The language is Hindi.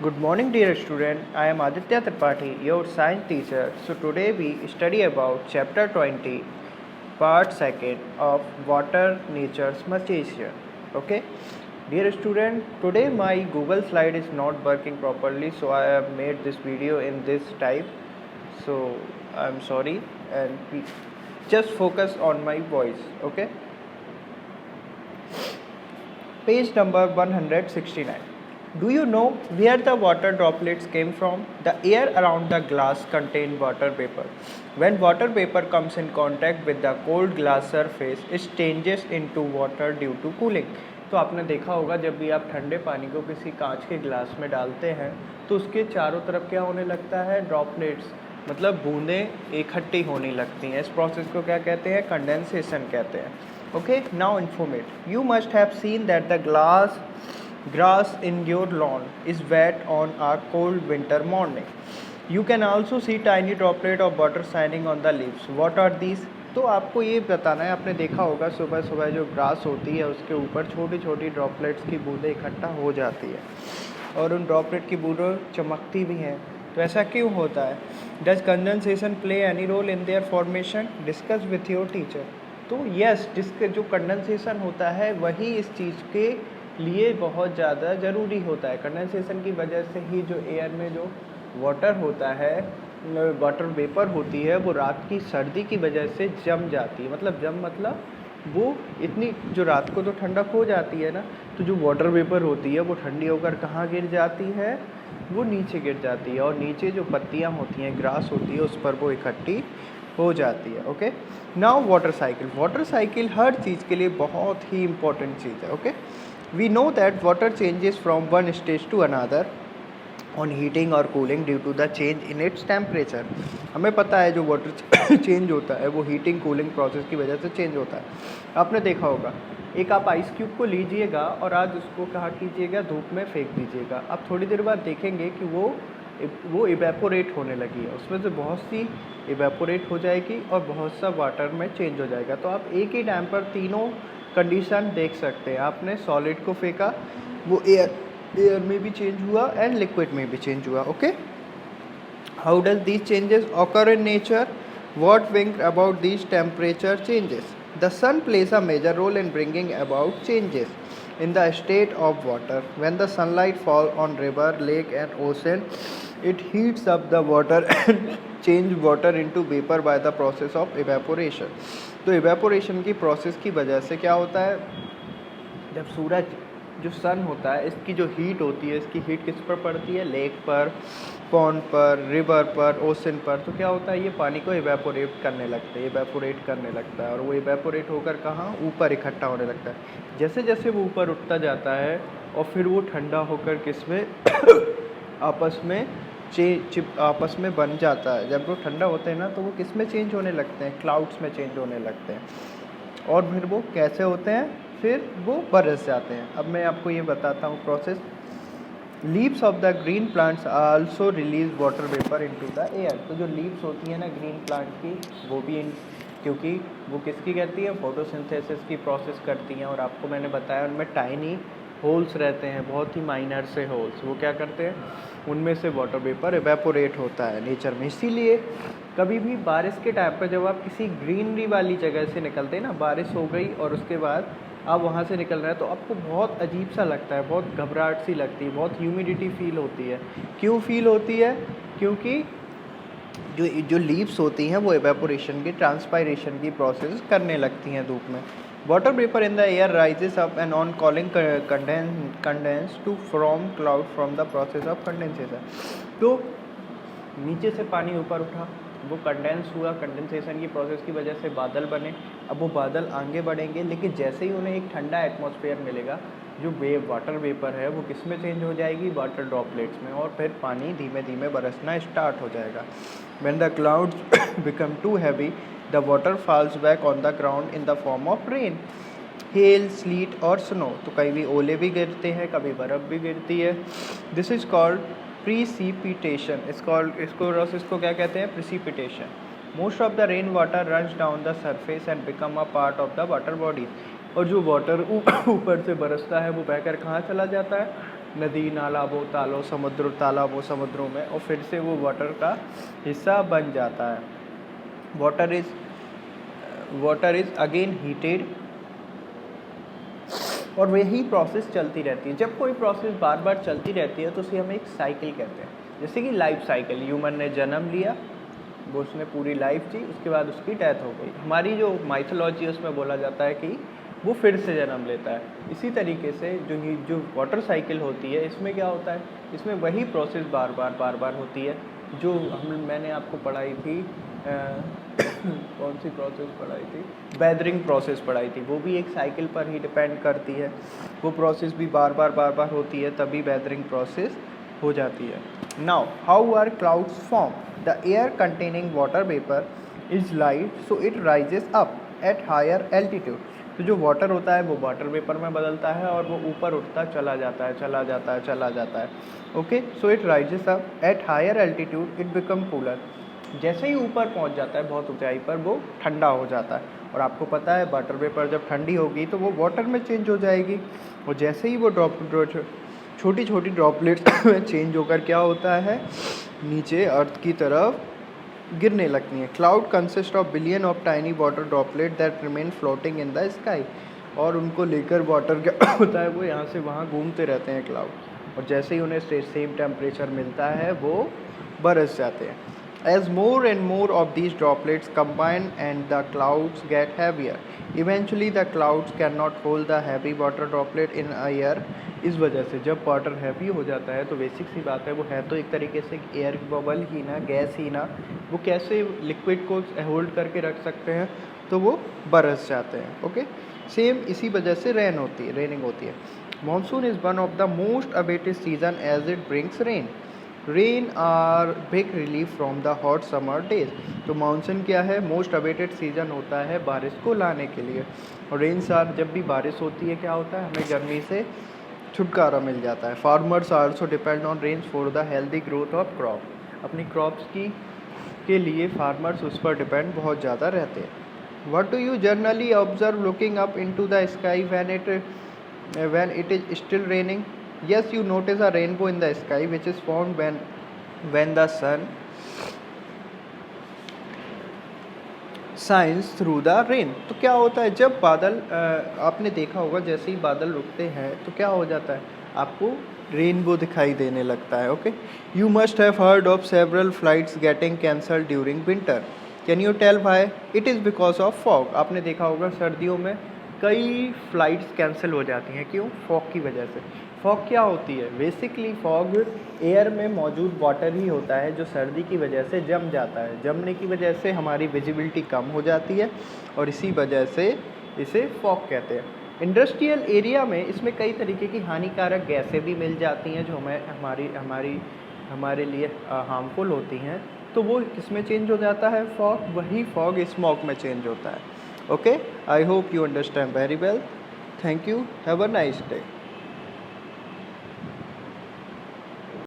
Good morning, dear student. I am Aditya Tripathi, your science teacher. So today we study about chapter 20, part 2 of Water Nature's Magician. Okay, dear student, today my Google slide is not working properly, so I have made this video in this type. So I'm sorry, and just focus on my voice. Okay, page number 169. Do you know where the water droplets came from? The air around the glass contains water vapor. When water vapor comes in contact with the cold glass surface, it changes into water due to cooling. तो आपने देखा होगा जब भी आप ठंडे पानी को किसी कांच के ग्लास में डालते हैं तो उसके चारों तरफ क्या होने लगता है, ड्रॉपलेट्स मतलब बूंदें इकट्ठी होने लगती हैं. इस प्रोसेस को क्या कहते हैं, कंडेंसेशन कहते हैं. Okay, now informate you must have seen that the grass in your lawn is wet on a cold winter morning. You can also see tiny droplet of water shining on the leaves. What are these? तो आपको ये बताना है, आपने देखा होगा सुबह सुबह जो ग्रास होती है उसके ऊपर छोटी छोटी ड्रॉपलेट्स की बूंदें इकट्ठा हो जाती है और उन ड्रॉपलेट की बूंदें चमकती भी हैं. तो ऐसा क्यों होता है? Does condensation play any role in their formation? Discuss with your teacher. तो यस, जो कंडेंसेशन होता है वही इस चीज़ के लिए बहुत ज़्यादा ज़रूरी होता है. कंडेंसेशन की वजह से ही जो एयर में जो वाटर होता है, वाटर वेपर होती है, वो रात की सर्दी की वजह से जम जाती है. मतलब वो इतनी, जो रात को तो ठंडक हो जाती है ना, तो जो वाटर वेपर होती है वो ठंडी होकर कहाँ गिर जाती है, वो नीचे गिर जाती है और नीचे जो पत्तियाँ होती हैं, ग्रास होती है, उस पर वो इकट्ठी हो जाती है. ओके, नाउ वाटर साइकिल हर चीज़ के लिए बहुत ही इम्पोर्टेंट चीज़ है. Okay, we know that water changes from one stage to another on heating or cooling due to the change in its temperature. हमें पता है जो वाटर चेंज होता है वो हीटिंग कूलिंग प्रोसेस की वजह से चेंज होता है. आपने देखा होगा, एक आप आइस क्यूब को लीजिएगा और आज उसको कहा कीजिएगा, धूप में फेंक दीजिएगा. आप थोड़ी देर बाद देखेंगे कि वो इवेपोरेट होने लगी है, उसमें से बहुत सी इवेपोरेट हो जाएगी और बहुत सा वाटर में चेंज हो जाएगा. तो आप एक ही टाइम पर तीनों कंडीशन देख सकते हैं. आपने सॉलिड को फेंका, वो एयर में भी चेंज हुआ एंड लिक्विड में भी चेंज हुआ. Okay, how does these changes occur in nature? What brings about these temperature changes? The sun plays a major role in bringing about changes in the state of water. When the sunlight falls on river, lake and ocean, it heats up the water and change water into vapor by the process of evaporation. तो evaporation की प्रोसेस की वजह से क्या होता है, जब सूरज, जो सन होता है, इसकी जो हीट होती है, इसकी हीट किस पर पड़ती है, लेक पर, पॉन्ड पर, रिवर पर, ओशन पर. तो क्या होता है, ये पानी को इवेपोरेट करने लगता है और वो इवेपोरेट होकर कहाँ, ऊपर इकट्ठा होने लगता है. जैसे जैसे वो ऊपर उठता जाता है और फिर वो ठंडा होकर किसमें आपस में बन जाता है. जब वो ठंडा होते हैं ना तो वो किस में चेंज होने लगते हैं, क्लाउड्स में चेंज होने लगते हैं और फिर वो कैसे होते हैं, फिर वो बरस जाते हैं. अब मैं आपको ये बताता हूँ process. Leaves of the green plants also release water vapour into the air. तो जो लीव्स होती हैं ना ग्रीन प्लांट की, वो भी क्योंकि वो किसकी करती है, फोटोसिंथेसिस की प्रोसेस करती हैं. और आपको मैंने बताया उनमें टाइनी होल्स रहते हैं, बहुत ही माइनर से होल्स. वो क्या करते हैं, उनमें से वाटर वेपर इवेपोरेट होता है नेचर में. इसीलिए कभी भी बारिश के टाइम पर जब आप किसी ग्रीनरी वाली जगह से निकलते हैं ना, बारिश हो गई और उसके बाद आप वहाँ से निकल रहे हैं, तो आपको बहुत अजीब सा लगता है, बहुत घबराहट सी लगती है, बहुत ह्यूमिडिटी फील होती है. क्यों फील होती है? क्योंकि जो लीव्स होती हैं वो इवेपोरेशन की, ट्रांसपायरेशन की प्रोसेस करने लगती हैं धूप में. Water vapour in the air rises up and on cooling condense to form cloud from the process of condensation. तो नीचे से पानी ऊपर उठा, वो कंडेंस हुआ, कंडेंसेशन की प्रोसेस की वजह से बादल बने. अब वो बादल आगे बढ़ेंगे, लेकिन जैसे ही उन्हें एक ठंडा एटमॉस्फेयर मिलेगा, जो वाटर वेपर है वो किस में चेंज हो जाएगी, वाटर ड्रॉपलेट्स में, और फिर पानी धीमे धीमे बरसना स्टार्ट हो जाएगा. When the clouds become too heavy, the water falls back on the ground in the form of rain, hail, sleet और स्नो. तो कभी ओले भी गिरते हैं, कभी बर्फ़ भी गिरती है. This is called precipitation. इसको क्या कहते हैं, precipitation. Most of the rain water runs down the surface and become a part of the water body. और जो वाटर ऊपर से बरसता है वो बहकर कहाँ चला जाता है, नदी नालाबों तालों समुद्र तालाबों समुद्रों में, और फिर से वो वाटर का हिस्सा बन जाता है। वाटर इज अगेन हीटेड, और वही प्रोसेस चलती रहती है। जब कोई प्रोसेस बार बार चलती रहती है तो उसे हम एक साइकिल कहते हैं। जैसे कि लाइफ साइकिल, ह्यूमन ने जन्म लिया, वो उसने पूरी लाइफ जी, उसके बाद उसकी डेथ हो गई। हमारी जो माइथोलॉजी है उसमें बोला जाता है कि वो फिर से जन्म लेता है। इसी तरीके से जो वाटर साइकिल होती है, इसमें क्या होता है, इसमें वही प्रोसेस बार बार होती है जो मैंने आपको पढ़ाई थी कौन सी प्रोसेस पढ़ाई थी, वेदरिंग प्रोसेस पढ़ाई थी। वो भी एक साइकिल पर ही डिपेंड करती है, वो प्रोसेस भी बार बार होती है, तभी वेदरिंग प्रोसेस हो जाती है। Now how are clouds form? The air containing water vapour is light, so it rises up at higher altitude. तो जो वाटर होता है वो वाटर वेपर में बदलता है और वो ऊपर उठता चला जाता है। Okay, so it rises up at higher altitude, it become cooler. जैसे ही ऊपर पहुंच जाता है बहुत ऊंचाई पर, वो ठंडा हो जाता है। और आपको पता है वाटर वेपर जब ठंडी होगी तो वो वाटर में चेंज हो जाएगी, और जैसे ही वो छोटी छोटी ड्रॉपलेट्स में चेंज होकर क्या होता है, नीचे अर्थ की तरफ गिरने लगती हैं। Cloud consist of billion of tiny water droplet that remain floating in the sky. और उनको लेकर वाटर क्या होता है, वो यहाँ से वहाँ घूमते रहते हैं क्लाउड, और जैसे ही उन्हें सेम टेम्परेचर मिलता है वो बरस जाते हैं। As more and more of these droplets combine and the clouds get heavier, eventually the clouds cannot hold the heavy water droplet in air। इस वजह से जब वाटर हैवी हो जाता है तो बेसिक सी बात है, वो है तो एक तरीके से एयर बबल ही ना, गैस ही ना, वो कैसे लिक्विड को होल्ड करके रख सकते हैं, तो वो बरस जाते हैं। ओके, सेम इसी वजह से रेनिंग होती है। Monsoon is one of the most awaited season as it brings rain. Rain are big relief from the hot summer days. तो मानसून क्या है, मोस्ट अवेटेड सीजन होता है बारिश को लाने के लिए। और रेन्स आर, जब भी बारिश होती है क्या होता है, हमें गर्मी से छुटकारा मिल जाता है। Farmers also depend on rains for the healthy growth of crop. अपनी क्रॉप्स के लिए फार्मर्स उस पर डिपेंड बहुत ज़्यादा रहते हैं। What do you generally observe looking up into the sky when it is still raining? Yes, you notice a rainbow in the sky which is formed when the sun shines through the rain। तो क्या होता है, जब बादल आपने देखा होगा जैसे ही बादल रुकते हैं तो क्या हो जाता है, आपको रेनबो दिखाई देने लगता है। Okay, you must have heard of several flights getting cancelled during winter. Can you tell why? It is because of fog. आपने देखा होगा सर्दियों में कई फ्लाइट्स कैंसिल हो जाती हैं, क्यों? फॉग की वजह से। फॉग क्या होती है? बेसिकली फॉग एयर में मौजूद वाटर ही होता है जो सर्दी की वजह से जम जाता है। जमने की वजह से हमारी विजिबिलिटी कम हो जाती है, और इसी वजह से इसे फॉग कहते हैं। इंडस्ट्रियल एरिया में इसमें कई तरीके की हानिकारक गैसें भी मिल जाती हैं जो हमारे लिए हार्मफुल होती हैं। तो वो किस में चेंज हो जाता है? फॉग, वही फॉग स्मोक में चेंज होता है। Okay, I hope you understand very well. Thank you. Have a nice day.